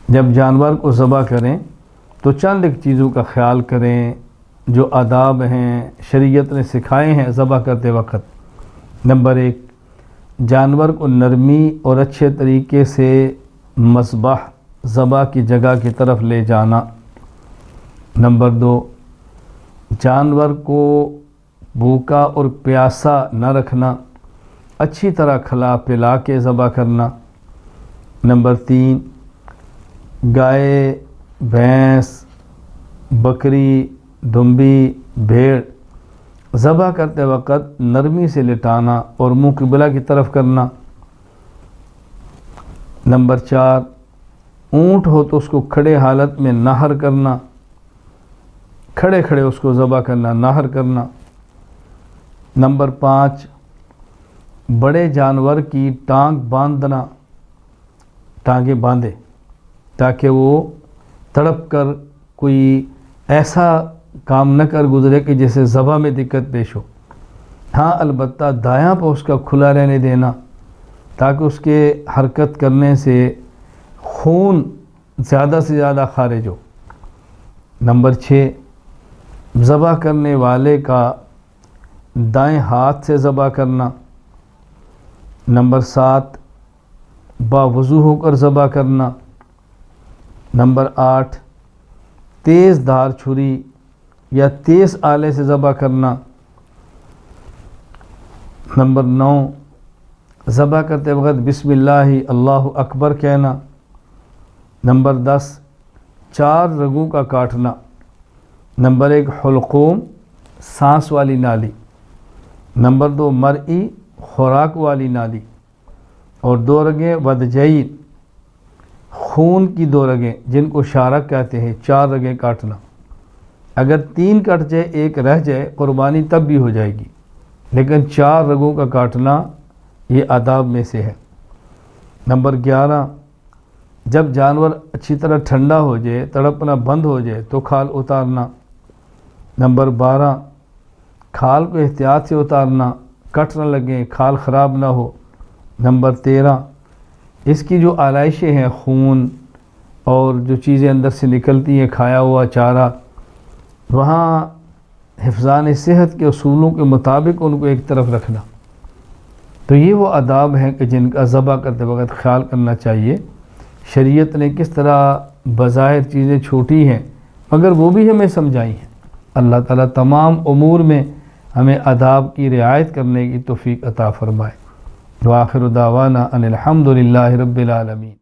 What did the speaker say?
جب جانور کو ذبح کریں تو چند ایک چیزوں کا خیال کریں جو آداب ہیں شریعت نے سکھائے ہیں ذبح کرتے وقت۔ نمبر 1، جانور کو نرمی اور اچھے طریقے سے مذبح ذبح کی جگہ کی طرف لے جانا۔ نمبر 2، جانور کو بھوکا اور پیاسا نہ رکھنا، اچھی طرح کھلا پلا کے ذبح کرنا۔ نمبر 3، گائے، بھینس، بکری، دھمبی، بھیڑ ذبح کرتے وقت نرمی سے لٹانا اور منہ قبلہ کی طرف کرنا۔ نمبر 4، اونٹ ہو تو اس کو کھڑے حالت میں نہر کرنا، کھڑے کھڑے اس کو ذبح کرنا، نہر کرنا۔ نمبر 5، بڑے جانور کی ٹانگ باندھنا، ٹانگیں باندھے تاکہ وہ تڑپ کر کوئی ایسا کام نہ کر گزرے کہ جسے ذبح میں دقت پیش ہو۔ ہاں البتہ دایاں پہ اس کا کھلا رہنے دینا تاکہ اس کے حرکت کرنے سے خون زیادہ سے زیادہ خارج ہو۔ نمبر 6، ذبح کرنے والے کا دائیں ہاتھ سے ذبح کرنا۔ نمبر 7، باوضو ہو کر ذبح کرنا۔ نمبر 8، تیز دھار چھری یا تیز آلے سے ذبح کرنا۔ نمبر 9، ذبح کرتے وقت بسم اللہ اللہ اکبر کہنا۔ نمبر 10، 4 رگوں کا کاٹنا۔ نمبر 1، حلقوم، سانس والی نالی۔ نمبر 2، مرئی، خوراک والی نالی۔ اور 2 رگیں ودجین، خون کی 2 رگیں جن کو شارک کہتے ہیں، 4 رگیں کاٹنا۔ اگر 3 کٹ جائے 1 رہ جائے قربانی تب بھی ہو جائے گی، لیکن 4 رگوں کا کاٹنا یہ آداب میں سے ہے۔ نمبر 11، جب جانور اچھی طرح ٹھنڈا ہو جائے، تڑپنا بند ہو جائے تو کھال اتارنا۔ نمبر 12، کھال کو احتیاط سے اتارنا، کٹ نہ لگیں، کھال خراب نہ ہو۔ نمبر 13، اس کی جو آلائشیں ہیں، خون اور جو چیزیں اندر سے نکلتی ہیں، کھایا ہوا چارہ، وہاں حفظان صحت کے اصولوں کے مطابق ان کو ایک طرف رکھنا۔ تو یہ وہ آداب ہیں کہ جن کا ذبح کرتے وقت خیال کرنا چاہیے۔ شریعت نے کس طرح بظاہر چیزیں چھوٹی ہیں مگر وہ بھی ہمیں سمجھائی ہیں۔ اللہ تعالیٰ تمام امور میں ہمیں آداب کی رعایت کرنے کی توفیق عطا فرمائے۔ وآخر دعوانا ان الحمد للہ رب العالمین۔